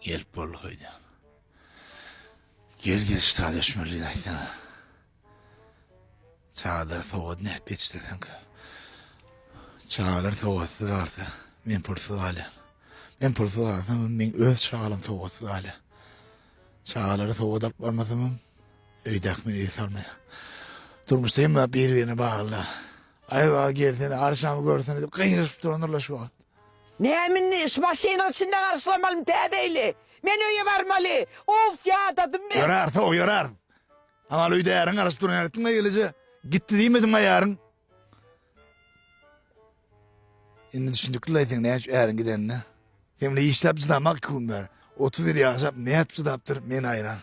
Gelip bol koydu. Gel işte düşmürlüğü aktana. Çağlar soğudu ne etmişti sanki. Çağlar soğudu vardı. Men Portugalya. Men Portugalya men öz çağalım soğudu hala. Çağları soğudu alıp varmasam öydak meni salmaya. Durmuştayım mı birbirine bağlı. Ayva gelsene, arşamı görsene, kıyırıp duranırla şu an. Ne emin iş başının içinde karşılamalım tedeyle. Menüye vermeli. Of ya dedim mi? Yorar soğuk yorar. Ama lüyde yarın arası duran yaratın da gelece. Gitti değil miydin yarın? Şimdi düşündükler edin ne yaş yarın gidenine. Femle işlep çıdamak kum ver. 30 yıl yaşap ne yap çıdaptır men ayran.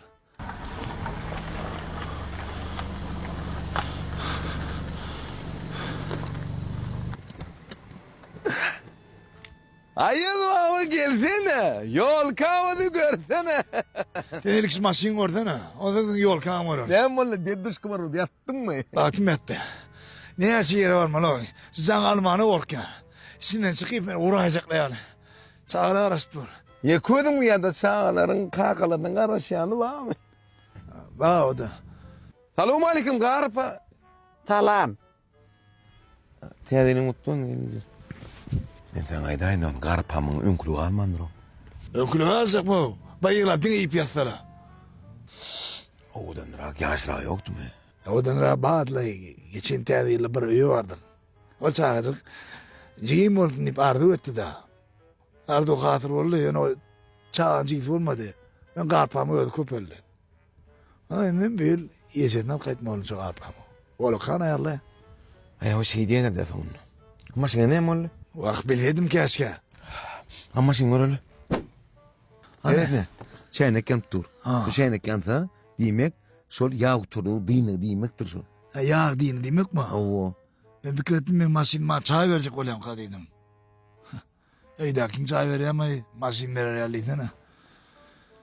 Hayır baba gelsene. Yol kavadı görsene. Denelik maşin gördün o da yol kamera. Ne valla dediş kumarı yattın mı? Baktım etti. Ne yaşı yeri var mı lan? Sıcan almanı korkuyor. İçinden çıkıp beni uğrayacaklar yani. Çağla arası dur. Yekudun mu ya da çağların kakalarının arasyanı var mı? Bak o da. Selamun aleyküm garpa. Salam. Teyzenin mutluğunu gelince. Ben sana aydayın on garpamın önkülü almandır o. Ökülü alacak mı o? Bayıla dine ip yatsala. Oğudan rak yaşra yoktu mu? Odan rabatla geçen tarihiyle bir üye vardır. O çağıracak. Cigim olsun deyip ardu etti da. Ardu hatır oldu yani o çağın cigisi olmadı. Ben garpamı öldü köpöldü. Aynen bir yiyeceğinden kayıtma olunca garpamı. Oğlu kan ayarla. Ay o şey diyenler de sonunda. Ama şimdi ne mi oldu? Vak bileydim keşke. Ama şimdi öyle. Hani? Ne? Çaynak yanıp dur. Ha. Bu çaynak yansa demek şol yağ turu dini demektir şol. Ha, yağ dini demek mi? Oo. Ben Fikret'in ben maşinime çay verecek olayım kadıydım. Eydakin çay veriyor ama maşin verir yerliydin ha.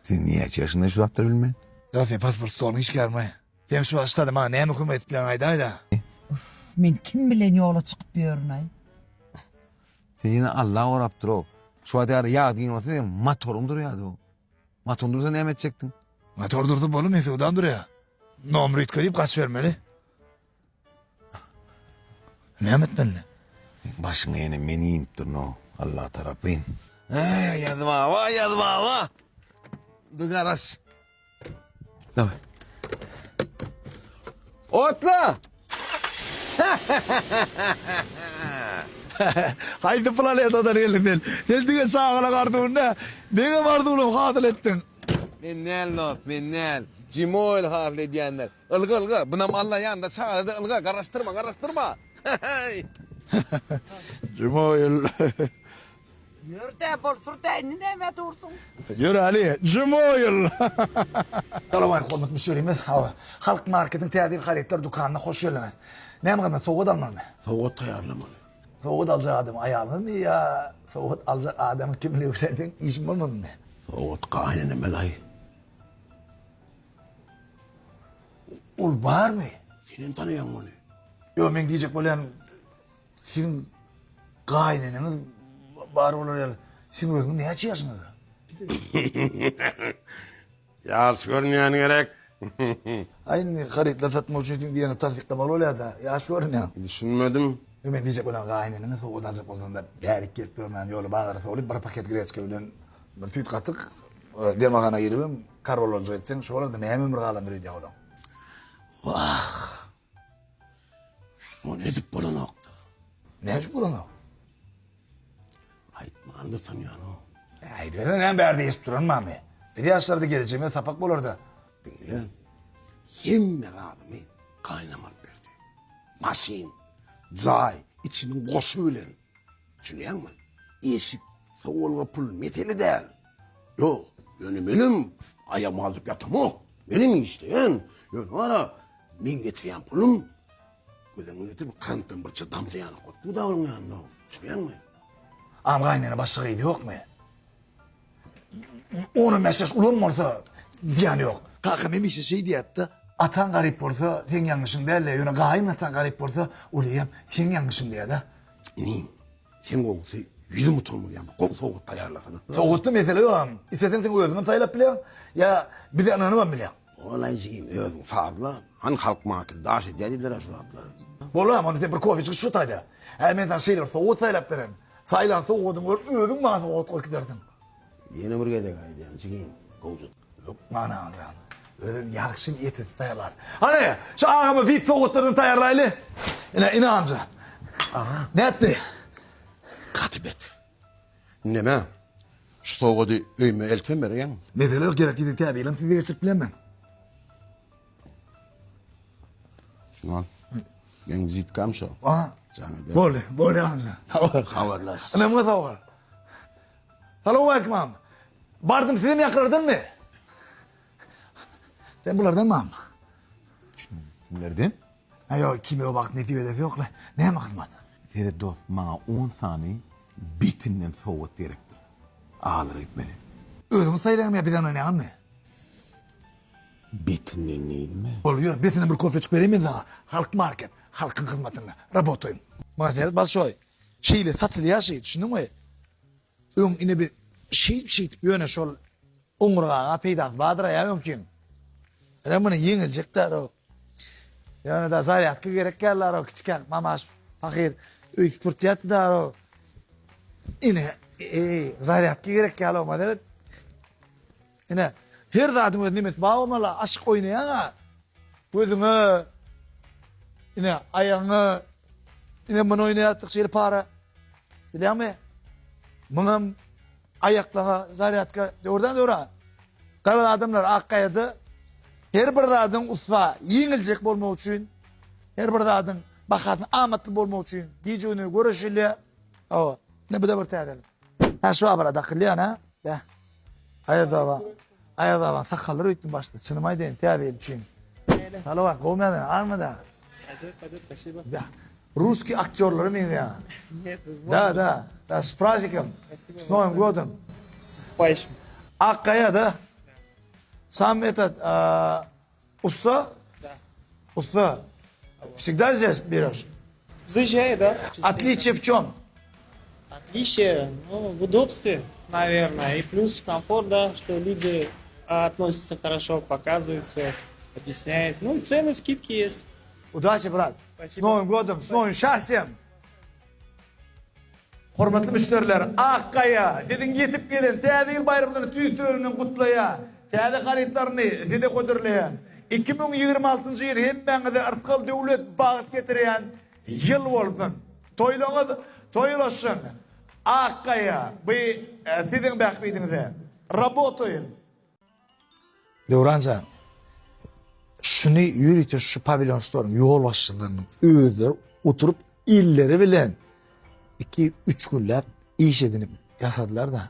Sen niye yaşında şu hafta bilmen? Ya sen pasport sorunu hiç gelme. Ben şu hastadım ha ne mi hükümet plan ayda. Men kim bilen yola çıkıp bir örneği. Sen yine Allah oraptır o. Şu hafta yağ dini olsa ya matorumdur ya o. Maton dursa ne edecektin? Motor durdu oğlum hep odan duruyor. Nomrit kayıp kaç vermeli. Ne etmeli? Başına yine meni iniptir no. Allah tarafın. Ay yadım hava yadım hava. Dur garaj. Davay. Otla. Haydi falan etadan elinden. Geldiğin sağına kardığında. Neye vardı oğlum katil ettin. Minnel not minnel. Cimoil harfle diyenler. Ilgı ılgı. Bınam Allah yanında çağırdı ılgı. Karıştırma. Cimoyul. Yürü de bolsur da ne mi dursun? Yürü Ali. Cimoyul. Yalavay kolmak bir söyleyeyim mi? Halk marketin tedil hareketler dükkanına hoş geldin. Ne mi kadar soğuk adamlar mı? Soğut ayarlamalı. Soğuk alacak adam ayağını mı ya? Soğuk alacak adamın kimliği yükseltin işim olmadı mı? Soğut kaynını melay. Ol var mı? Senin tanıyan onu. Yo ben diyecek böyle yani senin kaynananın var olur ya. Sen özünü ne açıyorsun da? Yaş görmeyen gerek. Aynı karitle satma uçuyordun diyene tasdiklamalı oluyor da. Ya şu görün ya. Düşünmedim. Ben diyecek böyle kaynananın soğuk alacak olsan da derik gelip görmeyen yolu bağırsa olup bir paket greçke bilen bir süt katık. Dermakana giribim karoloncu etsen şu olur da ne hem ömür kalandırıyor diye oğlum. Vah. O ne zip bulunaktı. Ne iş bunu? Aytman da tanıyan o. Haydi verin hem berdeyiz duran mami. Bir de yaşlarda geleceğime sapak olur da. Dinle. Yemme adamı kaynamak verdi. Masin, zay, içinin koşuyla. Düşünüyor musun? Eşik, soğul ve pul meteli değil. Yok, yani benim ayağımı alıp yatamam. Benim işte yani. Yani ara, ben getiren pulum. Gözünü getirip kanıtın bir damca yanı koydu. Bu da onun yanına. Düşünüyor musun? Ama kaynana başka iyi yok mu? Onun mesaj ulun mu olsa diyen yok. Kalkın bir şey diye etti. atan garip bolsa sen yanlışın belli. Yöne gaýyn atan garip bolsa ulyam sen yanlışın diýdi. İnin, sen oğutu yüzü mü tolmuyor ama kol soğuk tayarlasana. Soğuttu mesele yok. İstesen sen özüňi taýlap bilen ya bir de anany mı bilen. Olay şeyim özün sabla. Han halk marketi daş ediydiler şu ablar. Bolam onu sen bir kofe çıkış şu taýda. Hemen şeyler soğut taýlap beren. Saylan soğudum özüň bana soğut koy giderdin. Yine bir gede gaydi yani çıkayım. Kovcuk. Yok bana anlayan. Özün yakışın yetip taýlar. Hani şu ağamı vit soğutlarını taýarlaýly. Ine amca. Aha. Ne etti? Katibet. Neme? Şu soğudu öyme elten beren. Mesele yok gerekli tabiilen sizi geçip bilemem. Şunu al. Ben vizit kamşo. Aha. Canım. Böyle amca. Havarlas. Ne mi sağ ol? Alo ekmam. Bardım sizi mi yakırdın mı? Sen bulardan mı am? Nereden? Ha yok kimi o bak ne diyor da yok la. Ne maklumat? Seni dost bana 10 saniye bitinden soğut direkti. Ağlar etmeli. Ölümü sayılayım ya bir tane oynayalım mı? Bitinin neydi mi? Oluyor. Bir tane bir kofe çık vereyim mi daha? Halk market. Halkın hizmetinde. Rabotoyum. Mesela bas şöyle. Şeyle satılıyor şey. Düşündün mü? Ön yine bir şey yöne şöyle. Onurgağa peydah badıra ya mümkün. Ben bunu yenilecekler o. Yani da zaryatı gerek gelirler o küçükken. Mamaş, fakir, sportiyatı da o. Yine zaryatı gerek gelir o madem. Yine her dadın öz nimet bağımla aşk oynayan ha. Gözünü, yine ayağını, yine bunu oynayattık şeyle para. Biliyor musun? Bunun ayaklarına, zaryatka, oradan doğru. Karalı adamlar akkaydı. Her bir dadın usta yenilecek bolmak için, her bir dadın bakatın amatlı bolmak için, diyeceğini görüşüyle, o, ne bu da bir tane. Ha şu abara dakılıyor ha. Ya. Ayaz baba sakalları ütün başta. Çınımayı deyin, tiyadeyim için. Salo bak, kovmadan, armada. Спасибо. Да. Русские актеры меня. Да. С праздником. С Новым годом. Спайшим. Аккая, да? Сам этот уса? Да. Уса. Всегда здесь берешь? Заезжай, да? Отличие в чем? Отличие, ну, в удобстве, наверное, и плюс комфорт, да, что люди относятся хорошо, показывают все, объясняют. Ну и цены, скидки есть. Удачи, брат. Спасибо. С Новым годом, с новым счастьем. Hormatly müşteriler, Akkaya, sizin yetip gelin, täze yıl bayramını tüýsüründen gutlaya, täze garytlaryny size götürleýän, 2026-njy ýyl hemmeňize artkal döwlet bagyt getirýän ýyl bolsun. Toýlaňyz toýlaşsyn. Akkaya, bu sizin bähbidinize. Rabotoyun. Lewranza, şunu yürütür şu pavilyon store'un yol başçılarının özleri oturup illeri bilen 2-3 günlep iş edinip yasadılar da.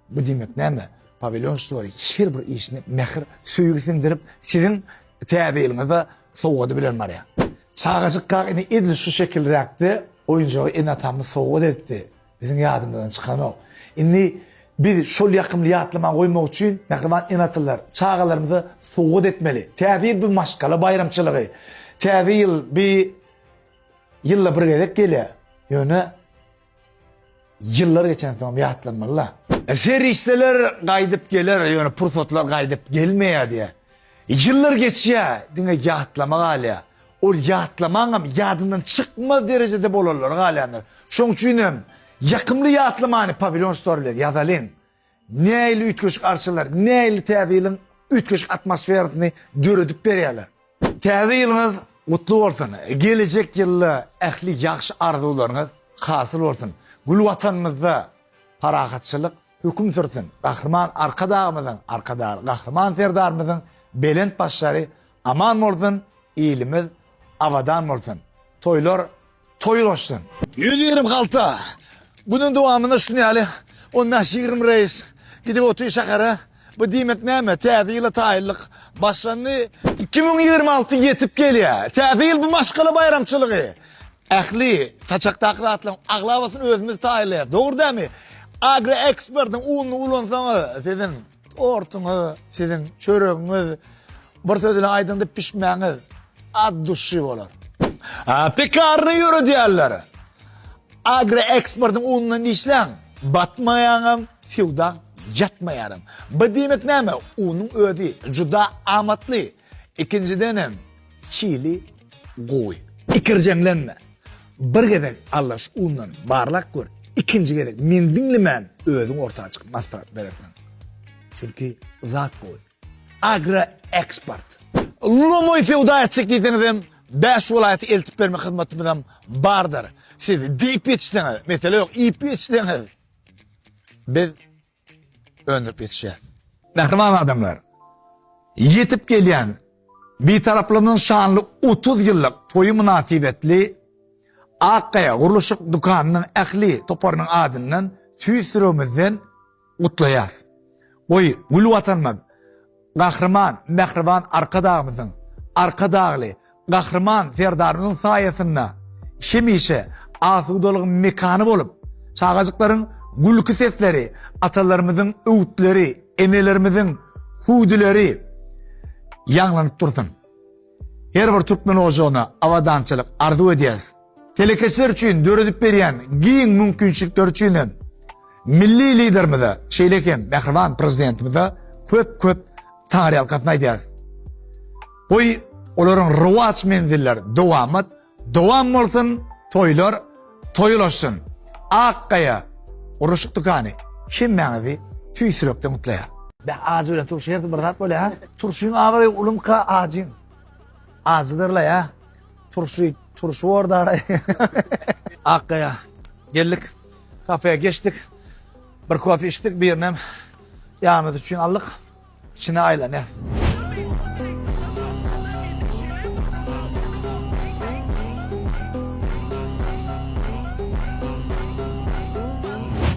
Bu demek ne mi? Pavilyon store her bir işini mehir söýgüsindirip sizin täzeýiliňize soğudu bilen var ya. Çağacık kakini edil şu şekilde reakti. Oyuncağı en atamı soğudu etti. Bizim yadımdan çıkan o. Inni biz şol yakımlı yatlama koymak için mehriban en atırlar. Çağalarımızı soğudu etmeli. Täze bir maşkala bayramçılığı. Täze yıl bir yılla bir gerek geliyor. Yönü yıllar geçen tamam yahtlanmalı. Serişseler gaydıp gelir, yani pursatlar gaydıp gelmeye diye. Yıllar geçiyor, dine yahtlama galiya. O yahtlaman yadından çıkmaz derecede bolurlar galiyanlar. Şoň üçinem yakımlı yahtlamanı pavilyon storeler yazalın. Neyle ütköşük arşılar, neyle täze ütköşük atmosferini dörüdüp berýärler. Täze ýylyňyz mutlu bolsun. Gelecek ýylla ähli ýaxşy arzuwlaryňyz hasyl bolsun. Gül watanymyzda paragatçylyk hüküm sürsin. Gahrman arkadağımızın, gahrman serdarımızın belend başları aman bolsun, iyilimiz avadan bolsun. Toylar toylaşsın. 120 kalta. Bunun devamında şunu ýaly 15-20 reis. Gidip otuy şakara. Bu demek näme? Täze ýyla taýyllyk başlandy. 2026 yetip gelýär. Täze ýyl bu maşgala bayramçylygy. Ähli taçakdakly atlan aglabasyny özümiz taýýlar. Dogry dämi? Agro expertň ulyny ulansaňy sizin ortuňy, sizin çöregiňiz bir sözüyle aydındı pişmeğiniz ad duşu olur. Pekarını yürü diyorlar. Agri eksportun unundan işlen. Batmayanım, sevdan yatmayanım. Bu demek ne mi? Unun ödü, juda amatlı. İkinciden hili goy. İkircenlenme. Bir gedek Allah şu undan barlak gör. İkinci gedek men dinlemen ödün ortaya çıkıp masraf verirsin. Çünkü zat goy. Agri eksport. Lomoy fevdaya çıktıydım. 5 vilayeti eltip verme hizmetimden bardır. Siz deyip yetiştiniz. Mesela yok, iyip yetiştiniz. Biz öndürüp yetişeceğiz. Kahraman adamlar. Yetip gelen bir taraflarının şanlı 30 yıllık toyu münasibetli Akkaya Kuruluşuk Dükkanı'nın ehli toparının adından tüysürümüzden kutlayaz. Oy, gül vatanımız, kahraman, mehriban arkadağımızın, arkadağlı, kahraman serdarının sayesinde şimişe asudoluk mekanı olup çağacıkların gülkü sesleri, atalarımızın öğütleri, enelerimizin hudileri yanlanıp dursun. Her bir Türkmen ocağına avadançılık arzu edeceğiz. Telekeşler için döredip veriyen giyin mümkünçülükler için milli liderimize, şeylekim, mehriban prezidentimize köp tanrı halkasına edeceğiz. Oy, onların rıvaç menziller devam olsun, toylar, toyulaşsın. Akkaya, Kuruluşuk Dükkanı, şimdinizi tüysürükte mutlaya. Ben ağacı öyle turşu yerdim, bırak böyle ha. Turşuyun ağabey ulumka ağacın. Ağacıdırla ya. Turşu orada arayı. Akkaya, geldik. Kafeye geçtik. Bir kofi içtik, bir yerine yağımız için aldık. İçine ayla ne?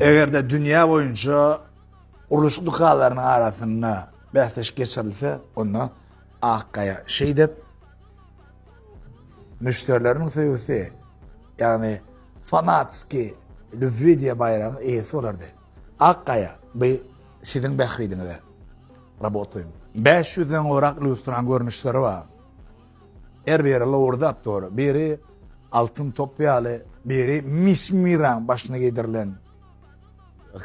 Eğer de dünya boyunca Kuruluşuk Dükkanlarının arasında bahseş geçirilse onu Akkaya şey deyip müşterilerin sevgisi yani fanatski Lüvvidiye bayramı iyisi olurdu. Akkaya bir sizin bekliydiniz. Rabotuyum. 500'den olarak lüstran görünüşleri var. Her biri orada doğru. Biri altın topyalı, biri mismiran başına giydirilen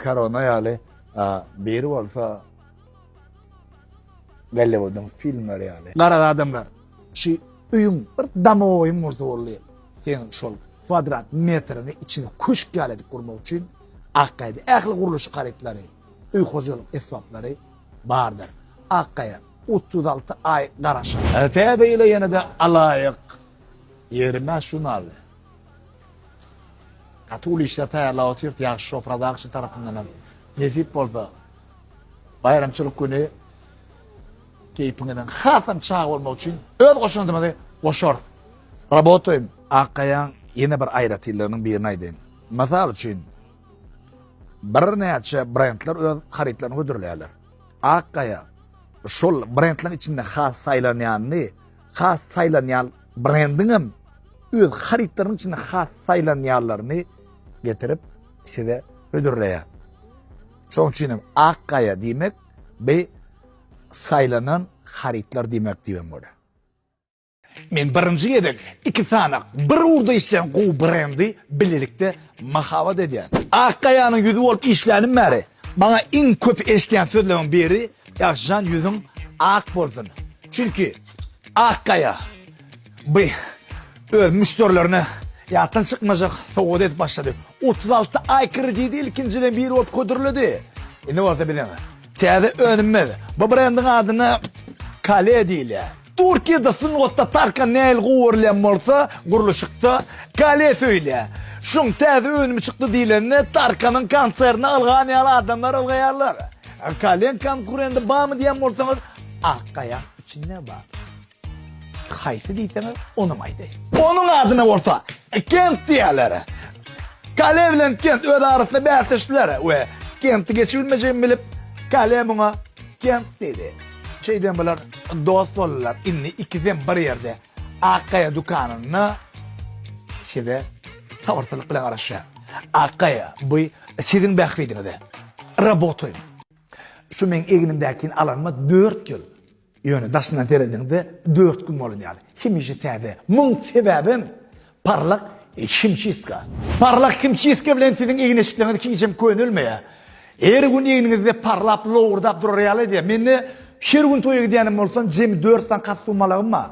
Karona yali, biri olsa Gollywood'un filmleri yali. Kara adamlar, şu uyum, bir dama oyun olsa oluyor. Sen şol kvadrat metrenin içine kuş geldik kurmak için Akkaya'da ehli kuruluş kayıtları, uykuculuk esnafları vardır. Akkaya 36 ay karaşa. Tebeyle yine de alayık yerime şunu aldı. Katuli işte tayarlavatıyor ya şofrada akşı tarafından nezip olsa bayramçılık günü keyfinden hasam çağ olmak için öyle koşundum da koşar. Rabotuyum. Akkaya'nın yine bir ayrıtılığının birine Mesela için bir neçe brandlar öz haritlerini güdürlerler. Akkaya şol brandların içinde has saylanyan brandının öz haritlerin içinde has saylanyanlarını getirip size ödürleye. Şoň üçin Akkaya demek bir saylanan haritlar demek diýen bolýar. Men birinci edek iki tane bir urda işleyen gowy brendi birlikte mahavat edýän. Akkayanyň ýüzü bolup işlänim bäri. Bana en köp eşleyen sözlerin biri ýaşan ýüzüň ak bolsun. Çünkü Akkaya bu öz müşterilerine yattan çıkmayacak soğud et başladı. 36 ay krediydi ilkinciden bir olup ködürledi. Ne oldu bileme? Teyze önümmedi. Bu brandın adını Kale değil ya. Türkiye'de sınıfta Tarkan neyle uğurlayan olsa Kuruluşuk'ta Kale söyle. Şun teyze önümü çıktı diyenine Tarkan'ın kanserini algan yalı adamlar algayarlar. Kale'nin konkurenti bağ mı diyen olsanız Akkaya içinde bağ. Haysi deyseniz onu maydı. Onun adına olsa kent diyorlar. Kale ile kent öyle arasında bahsettiler. Ve kenti geçirilmeyeceğini bilip Kale buna kent dedi. Şeyden bunlar dost olurlar. İnni ikiden bir yerde Akkaya dükkanına size tavırtılık bilen araşa. Akkaya bu sizin bekliydiniz de. Rabotuyum. Şu men egnimdekini alanma 4 yıl. Yöne daşından terediğinde 4 gün olun yani. Kim işi täze. Mun sebebim parlak himçiska. Parlak himçiska bilen sizin egineşiklerinizi kiçem könülmeye. Her gün eginizde parlap loğurdap durur diye. Menne her gün toya gidenim olsan cem 4 tane kastummalığım mı?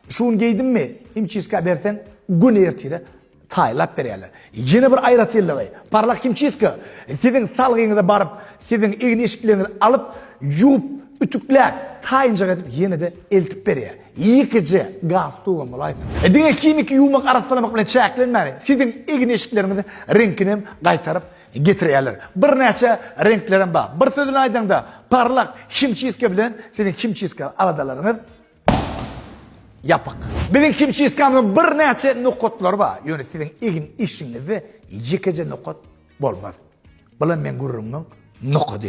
Şunu giydim mi? Himçiska bersen gün ertire taylap bererler. Yine bir ayratıllığı. Parlak himçiska. Sizin salgınıza barıp sizin egineşiklerinizi alıp yup ütükler tayınca edip yine de eltip beriyor. Yıkıcı gaz tuğum olaydı. Dine kimik yumak arasalamak bile çeklenmeli. Sizin egineşiklerinizi renkini kaytarıp getiriyorlar. Bir neçe renklerin var. Bir sözün aydında parlak himçiska bilen sizin himçiska aladalarınız yapak. Bizim himçiskamızın bir neçe nokotlar var. Yani sizin egin işinizi yıkıcı nokot olmaz. Bula men gururumның nokodu.